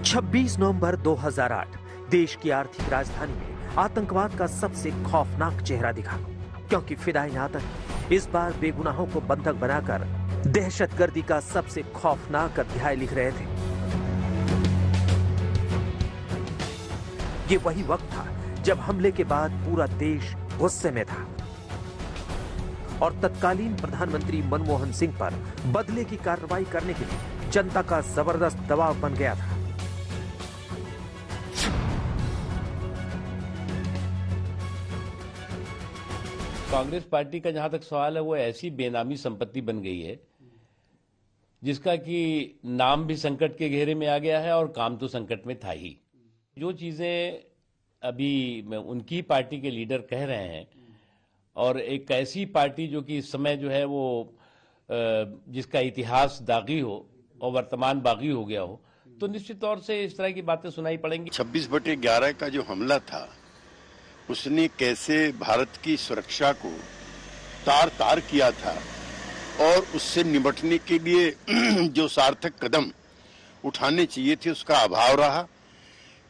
26 नवंबर 2008 देश की आर्थिक राजधानी में आतंकवाद का सबसे खौफनाक चेहरा दिखा, क्योंकि फिदायीन आतंकी इस बार बेगुनाहों को बंधक बनाकर दहशतगर्दी का सबसे खौफनाक अध्याय लिख रहे थे। ये वही वक्त था जब हमले के बाद पूरा देश गुस्से में था और तत्कालीन प्रधानमंत्री मनमोहन सिंह पर बदले की कार्रवाई करने के लिए जनता का जबरदस्त दबाव बन गया था। कांग्रेस पार्टी का जहां तक सवाल है, वो ऐसी बेनामी संपत्ति बन गई है जिसका कि नाम भी संकट के घेरे में आ गया है और काम तो संकट में था ही। जो चीजें अभी उनकी पार्टी के लीडर कह रहे हैं, और एक ऐसी पार्टी जो कि इस समय जो है वो जिसका इतिहास दागी हो और वर्तमान बागी हो गया हो, तो निश्चित तौर से इस तरह की बातें सुनाई पड़ेंगी। 26/11 का जो हमला था, उसने कैसे भारत की सुरक्षा को तार तार किया था और उससे निपटने के लिए जो सार्थक कदम उठाने चाहिए थे उसका अभाव रहा,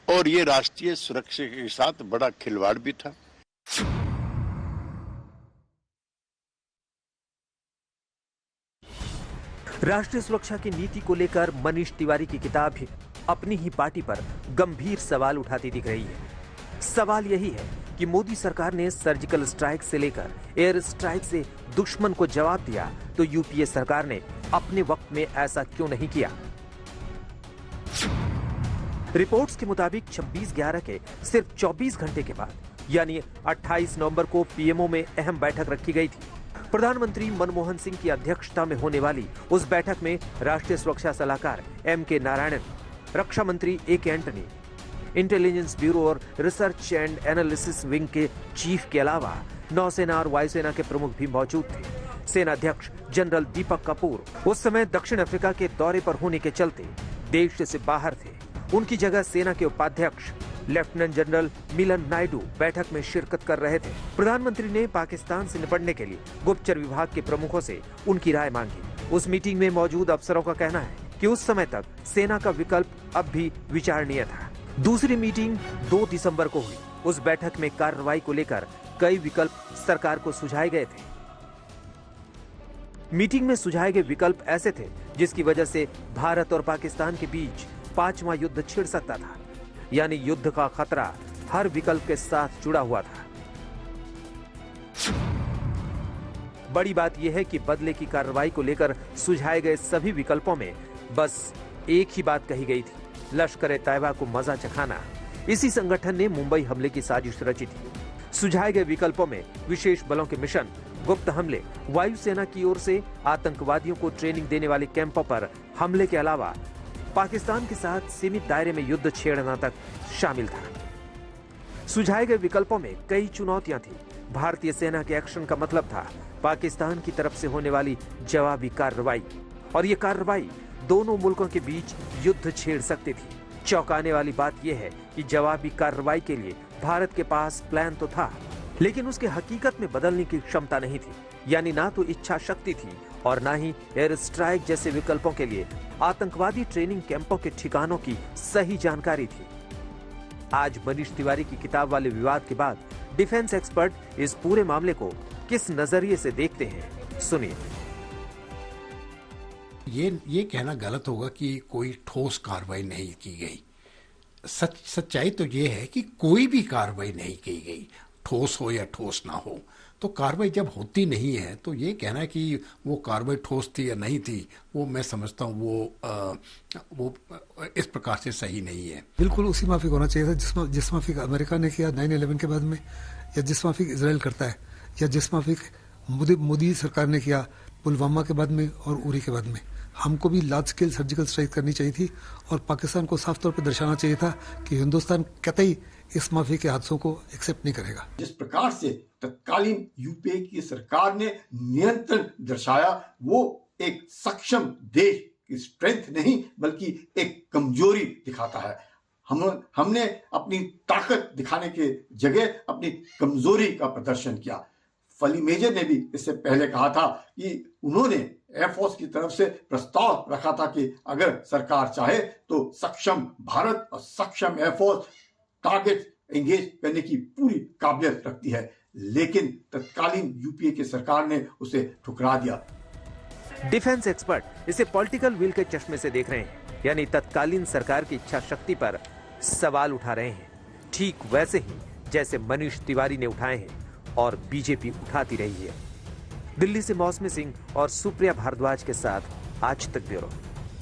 और ये राष्ट्रीय सुरक्षा के साथ बड़ा खिलवाड़ भी था। राष्ट्रीय सुरक्षा की नीति को लेकर मनीष तिवारी की किताब भी अपनी ही पार्टी पर गंभीर सवाल उठाती दिख रही है। सवाल यही है कि मोदी सरकार ने सर्जिकल स्ट्राइक से लेकर एयर स्ट्राइक से दुश्मन को जवाब दिया, तो यूपीए सरकार ने अपने वक्त में ऐसा क्यों नहीं किया? रिपोर्ट्स के मुताबिक 26/11 के सिर्फ 24 घंटे के बाद यानी 28 नवंबर को पीएमओ में अहम बैठक रखी गई थी। प्रधानमंत्री मनमोहन सिंह की अध्यक्षता में होने वाली उस बैठक में राष्ट्रीय सुरक्षा सलाहकार एम.के. नारायणन, रक्षा मंत्री ए.के. एंटनी, इंटेलिजेंस ब्यूरो और रिसर्च एंड एनालिसिस विंग के चीफ के अलावा नौसेना और वायुसेना के प्रमुख भी मौजूद थे। सेना अध्यक्ष जनरल दीपक कपूर उस समय दक्षिण अफ्रीका के दौरे पर होने के चलते देश से बाहर थे। उनकी जगह सेना के उपाध्यक्ष लेफ्टिनेंट जनरल मिलन नायडू बैठक में शिरकत कर रहे थे। प्रधानमंत्री ने पाकिस्तान से निपटने के लिए गुप्तचर विभाग के प्रमुखों से उनकी राय मांगी। उस मीटिंग में मौजूद अफसरों का कहना है कि उस समय तक सेना का विकल्प अब भी विचारणीय था। दूसरी मीटिंग 2 दिसंबर को हुई। उस बैठक में कार्रवाई को लेकर कई विकल्प सरकार को सुझाए गए थे। मीटिंग में सुझाए गए विकल्प ऐसे थे जिसकी वजह से भारत और पाकिस्तान के बीच 5वां युद्ध छिड़ सकता था, यानी युद्ध का खतरा हर विकल्प के साथ जुड़ा हुआ था। बड़ी बात यह है कि बदले की कार्रवाई को लेकर सुझाए गए सभी विकल्पों में बस एक ही बात कही गई थी, लश्कर-ए-तैयबा को मजा चखाना। इसी संगठन ने मुंबई हमले की साजिश रची थी। सुझाए गए विकल्पों में विशेष बलों के मिशन, गुप्त हमले, वायुसेना की ओर से आतंकवादियों को ट्रेनिंग देने वाले कैंपों पर हमले के अलावा पाकिस्तान के साथ सीमित दायरे में युद्ध छेड़ना तक शामिल था। सुझाए गए विकल्पों में कई चुनौतियां थी। भारतीय सेना के एक्शन का मतलब था पाकिस्तान की तरफ से होने वाली जवाबी कार्रवाई, और ये कार्रवाई दोनों मुल्कों के बीच युद्ध छेड़ सकती थी। चौंकाने वाली बात यह है कि जवाबी कार्रवाई के लिए भारत के पास प्लान तो था, लेकिन उसके हकीकत में बदलने की क्षमता नहीं थी। यानी ना तो इच्छा शक्ति थी और ना ही एयर स्ट्राइक जैसे विकल्पों के लिए आतंकवादी ट्रेनिंग कैंपों के ठिकानों की सही जानकारी थी। आज मनीष तिवारी की किताब वाले विवाद के बाद डिफेंस एक्सपर्ट इस पूरे मामले को किस नजरिए से देखते हैं, सुनिए। ये कहना गलत होगा कि कोई ठोस कार्रवाई नहीं की गई। सच्चाई तो ये है कि कोई भी कार्रवाई नहीं की गई, ठोस हो या ठोस ना हो। तो कार्रवाई जब होती नहीं है तो ये कहना कि वो कार्रवाई ठोस थी या नहीं थी, वो मैं समझता हूँ वो इस प्रकार से सही नहीं है। बिल्कुल उसी माफिक होना चाहिए था जिस माफिक अमेरिका ने किया 9/11 के बाद में, या जिस माफिक इजराइल करता है, या जिस माफिक मोदी सरकार ने किया पुलवामा के बाद में और उरी के बाद में। हमको भी लार्ज स्केल सर्जिकल स्ट्राइक करनी चाहिए थी और पाकिस्तान को साफ तौर पर दर्शाना चाहिए था कि हिंदुस्तान कतई इस माफी के हादसों को एक्सेप्ट नहीं करेगा। जिस प्रकार से तत्कालीन यूपीए की सरकार ने नियंत्रण दर्शाया, वो एक सक्षम देश की स्ट्रेंथ नहीं बल्कि एक कमजोरी दिखाता है। हमने अपनी ताकत दिखाने के जगह अपनी कमजोरी का प्रदर्शन किया। फली मेजर ने भी इससे पहले कहा था कि उन्होंने एयरफोर्स की तरफ से प्रस्ताव रखा था कि अगर सरकार चाहे तो सक्षम भारत और सक्षम एयरफोर्स टारगेट एंगेज करने की पूरी काबिलियत रखती है, लेकिन तत्कालीन यूपीए की सरकार ने उसे ठुकरा दिया। डिफेंस एक्सपर्ट इसे पॉलिटिकल विल के चश्मे से देख रहे हैं, यानी तत्कालीन सरकार की इच्छा शक्ति पर सवाल उठा रहे हैं, ठीक वैसे ही जैसे मनीष तिवारी ने उठाए हैं और बीजेपी उठाती रही है। दिल्ली से मौसमी सिंह और सुप्रिया भारद्वाज के साथ आज तक ब्यूरो।